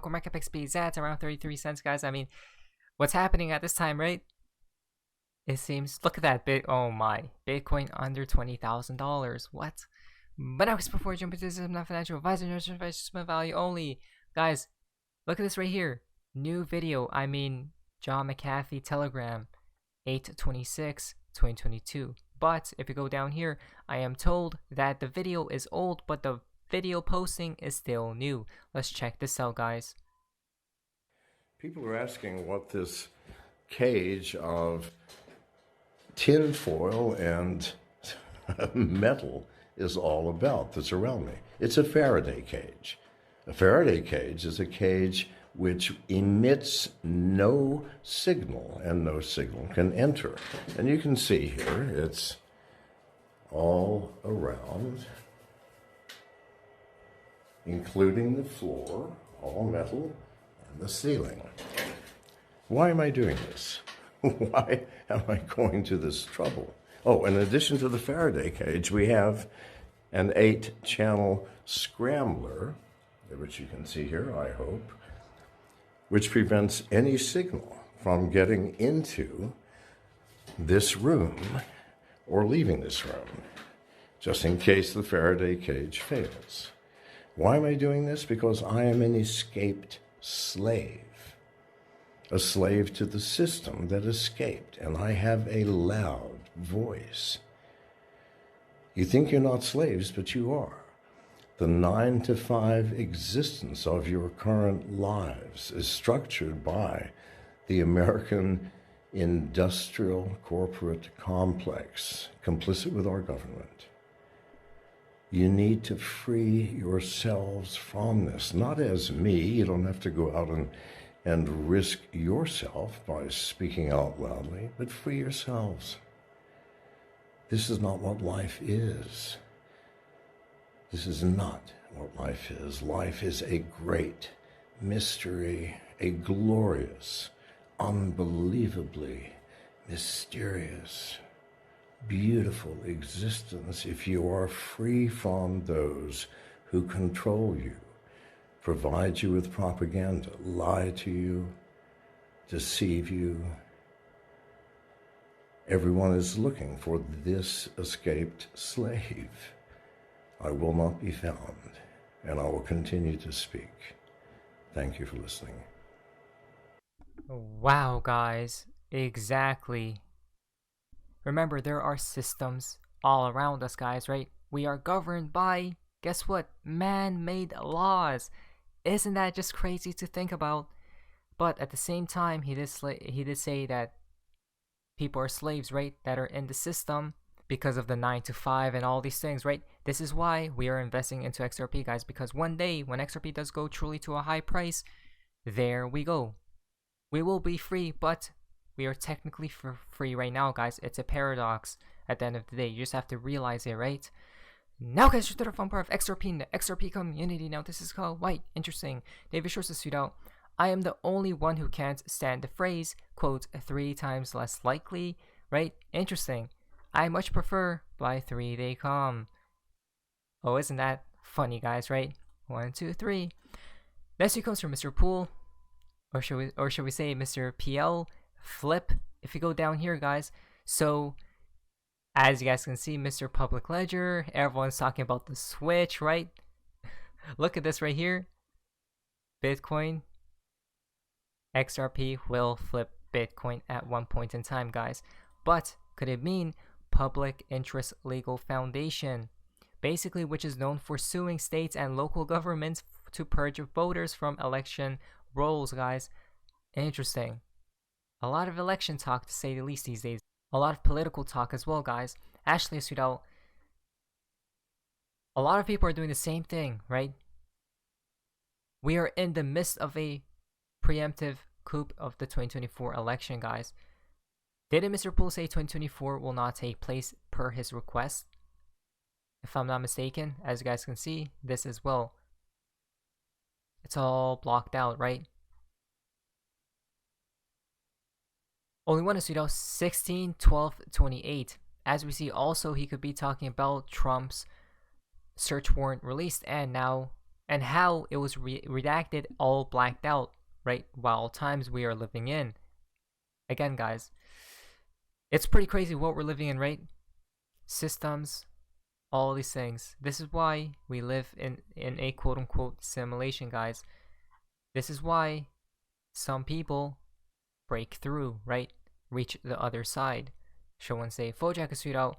CoinMarketCap XP is at around 33 cents, guys. I mean, what's happening at this time, right? It seems, look at that, oh my, Bitcoin under $20,000. What? But now, before I jump into this, I'm not financial advisor, no investment value only. Guys, look at this right here. New video, I mean, John McAfee Telegram, 8/26/2022. But if you go down here, I am told that the video is old, but the video posting is still new. Let's check this out, guys. People are asking what this cage of tin foil and metal is all about that's around me. It's a Faraday cage. A Faraday cage is a cage which emits no signal, and no signal can enter. And you can see here, it's all around, including the floor, all metal, and the ceiling. Why am I doing this? Why am I going to this trouble? Oh, in addition to the Faraday cage, we have an 8-channel scrambler, which you can see here, I hope, which prevents any signal from getting into this room or leaving this room, just in case the Faraday cage fails. Why am I doing this? Because I am an escaped slave. A slave to the system that escaped, and I have a loud voice. You think you're not slaves, but you are. The 9-to-5 existence of your current lives is structured by the American industrial corporate complex, complicit with our government. You need to free yourselves from this, not as me. You don't have to go out and risk yourself by speaking out loudly, but free yourselves. This is not what life is. This is not what life is. Life is a great mystery, a glorious, unbelievably mysterious, beautiful existence if you are free from those who control you, provide you with propaganda, lie to you, deceive you. Everyone is looking for this escaped slave. I will not be found, and I will continue to speak. Thank you for listening. Wow, guys, exactly. Remember, there are systems all around us, guys, right? We are governed by, guess what? Man-made laws. Isn't that just crazy to think about? But at the same time, he did say that people are slaves, right? That are in the system because of the 9-to-5 and all these things, right? This is why we are investing into XRP, guys, because one day when XRP does go truly to a high price, there we go. We will be free, but we are technically free right now, guys. It's a paradox at the end of the day. You just have to realize it, right? Now, guys, you're the fun part of XRP in the XRP community. Now, this is called White. Interesting. David Shorts this tweet out. I am the only one who can't stand the phrase, quote, 3 times less likely, right? Interesting. I much prefer by 3 they come. Oh, isn't that funny, guys, right? 1, 2, 3. Next tweet comes from Mr. Pool, or should we say Mr. PL Flip. If you go down here, guys, so as you guys can see, Mr. Public Ledger, everyone's talking about the switch, right? Look at this right here. Bitcoin, XRP will flip Bitcoin at one point in time, guys. But could it mean Public Interest Legal Foundation, basically, which is known for suing states and local governments to purge voters from election rolls, guys? Interesting. A lot of election talk, to say the least, these days. A lot of political talk as well, guys. Actually, as you know, a lot of people are doing the same thing, right? We are in the midst of a preemptive coup of the 2024 election, guys. Didn't Mr. Poole say 2024 will not take place per his request? If I'm not mistaken, as you guys can see, this as well. It's all blocked out, right? Only one is 16/12/28. As we see, also he could be talking about Trump's search warrant released, and now and how it was redacted, all blacked out, right? While times we are living in. Again, guys, it's pretty crazy what we're living in, right? Systems, all these things. This is why we live in a quote-unquote simulation, guys. This is why some people break through, right? Reach the other side. Show and say Fojack is sweet out.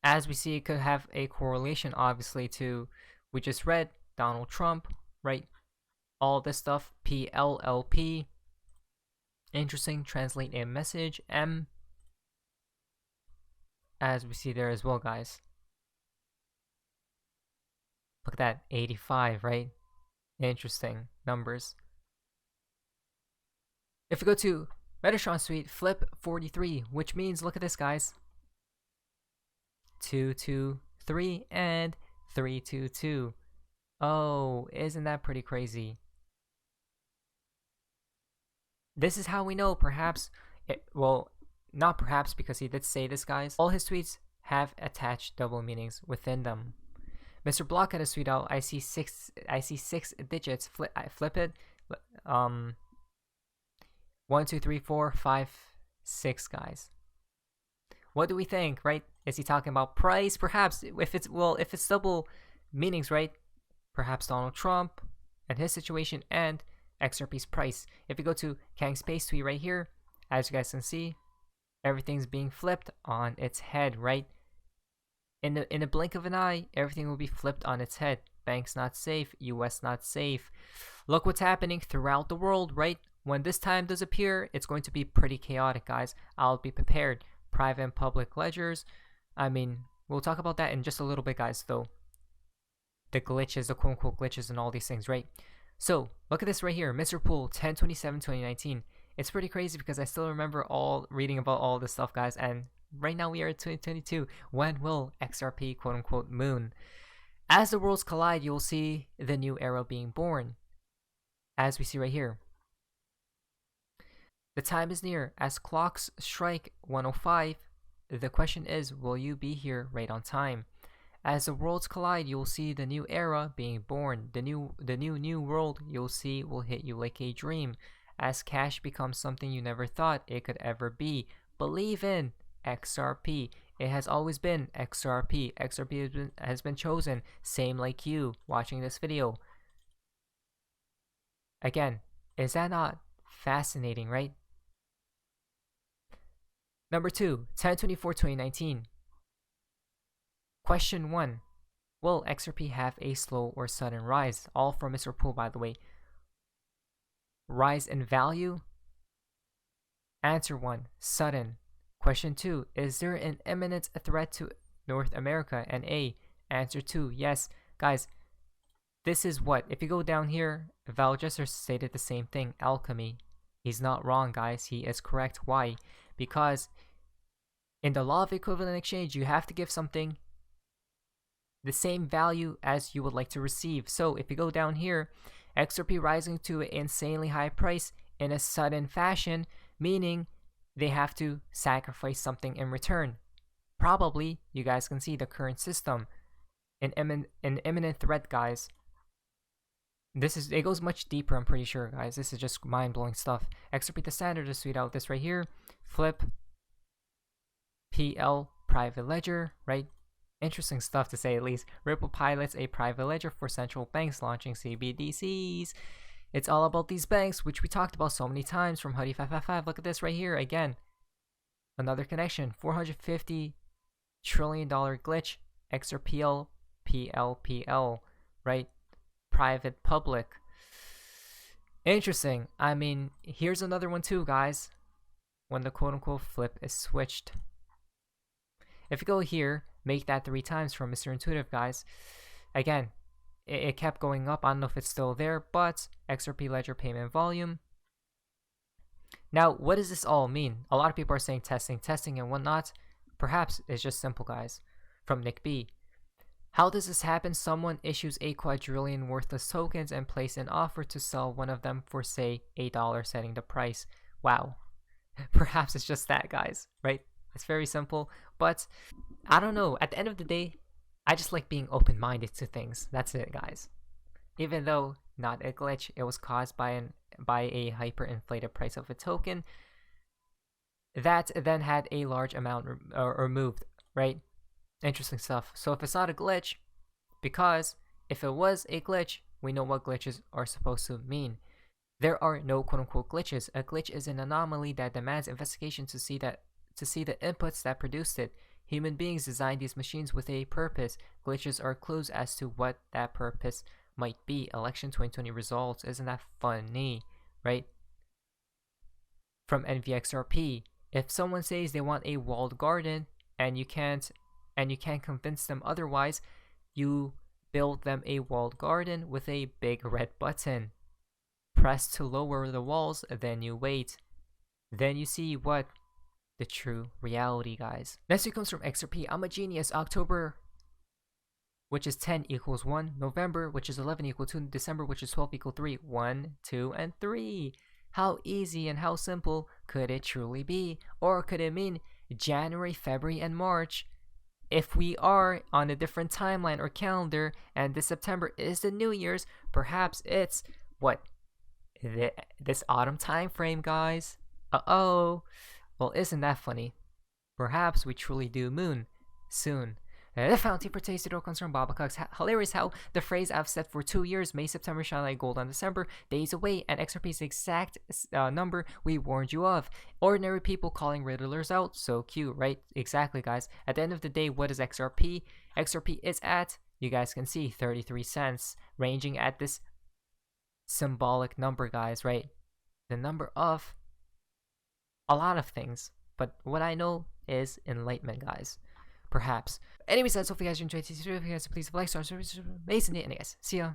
As we see, it could have a correlation, obviously, to we just read Donald Trump, right? All this stuff, PLLP. Interesting. Translate a message. M. As we see there as well, guys. Look at that, 85, right? Interesting numbers. If we go to Metatron Suite, flip 43, which means, look at this, guys. 223 and 322. Oh, isn't that pretty crazy? This is how we know, perhaps, well, not perhaps, because he did say this, guys. All his tweets have attached double meanings within them. Mr. Block had a tweet out. I see six digits. Flip it. 1, 2, 3, 4, 5, 6, guys. What do we think, right? Is he talking about price? Perhaps, if it's double meanings, right? Perhaps Donald Trump and his situation and XRP's price. If we go to Kang Space tweet right here, as you guys can see, everything's being flipped on its head, right? In the blink of an eye, everything will be flipped on its head. Banks not safe, US not safe. Look what's happening throughout the world, right? When this time does appear, it's going to be pretty chaotic, guys. I'll be prepared. Private and public ledgers. I mean, we'll talk about that in just a little bit, guys, though. The glitches, the quote-unquote glitches and all these things, right? So, look at this right here. Mr. Pool, 10/27/2019. It's pretty crazy because I still remember reading about all this stuff, guys, and right now we are at 2022. When will XRP quote-unquote moon? As the worlds collide, you'll see the new era being born. As we see right here. The time is near. As clocks strike 1:05, the question is, will you be here right on time? As the worlds collide, you'll see the new era being born. The new world you'll see will hit you like a dream. As cash becomes something you never thought it could ever be. Believe in XRP. It has always been XRP. XRP has been chosen. Same like you watching this video. Again, is that not fascinating, right? Number 2, 10/24/2019. Question 1. Will XRP have a slow or sudden rise? All from Mr. Pool, by the way. Rise in value? Answer 1. Sudden. Question 2. Is there an imminent threat to North America? And A. Answer 2. Yes. Guys, this is what? If you go down here, Val Jesser stated the same thing. Alchemy. He's not wrong, guys. He is correct. Why? Because in the law of equivalent exchange, you have to give something the same value as you would like to receive. So if you go down here, XRP rising to an insanely high price in a sudden fashion, meaning they have to sacrifice something in return. Probably, you guys can see the current system. An imminent threat, guys. It goes much deeper, I'm pretty sure, guys. This is just mind-blowing stuff. XRP the standard, just tweet out this right here. Flip PL private ledger, right? Interesting stuff to say at least. Ripple pilots a private ledger for central banks launching CBDCs. It's all about these banks, which we talked about so many times from Huddy555. Look at this right here again. Another connection. $450 trillion glitch. XRPL PLPL, right? Private public. Interesting. I mean, here's another one too, guys. When the quote-unquote flip is switched. If you go here, make that 3 times from Mr. Intuitive, guys. Again, it kept going up. I don't know if it's still there, but XRP ledger payment volume. Now, what does this all mean? A lot of people are saying testing and whatnot. Perhaps it's just simple, guys. From NickB. How does this happen? Someone issues a quadrillion worthless tokens and place an offer to sell one of them for, say, $8, setting the price. Wow. Perhaps it's just that, guys, right? It's very simple, but I don't know. At the end of the day, I just like being open-minded to things. That's it, guys. even though not a glitch, it was caused by a hyperinflated price of a token that then had a large amount removed, right? Interesting stuff. So if it's not a glitch, because if it was a glitch, we know what glitches are supposed to mean. There are no quote-unquote glitches. A glitch is an anomaly that demands investigation to see the inputs that produced it. Human beings designed these machines with a purpose. Glitches are clues as to what that purpose might be. Election 2020 results. Isn't that funny, right? From NVXRP. If someone says they want a walled garden and you can't convince them otherwise, you build them a walled garden with a big red button. Press to lower the walls, then you wait. Then you see what the true reality, guys. Next week comes from XRP. I'm a genius. October, which is 10 equals 1. November, which is 11 equal 2. December, which is 12 equal 3. 1, 2, and 3. How easy and how simple could it truly be? Or could it mean January, February, and March? If we are on a different timeline or calendar and this September is the New Year's, perhaps it's what? This autumn time frame, guys. Uh-oh. Well, isn't that funny? Perhaps we truly do moon soon. The fountain for tasty comes from Baba Cucks. Hilarious how the phrase I've said for 2 years, May, September, shine like gold on December, days away, and XRP's exact number we warned you of. Ordinary people calling riddlers out. So cute, right? Exactly, guys. At the end of the day, what is XRP? XRP is at, you guys can see, 33 cents, ranging at this symbolic number, guys, right? The number of a lot of things, but what I know is enlightenment, guys. Perhaps. Anyways, that's all for you guys enjoyed today's video. If you guys please like, subscribe, amazing, and guys, see ya.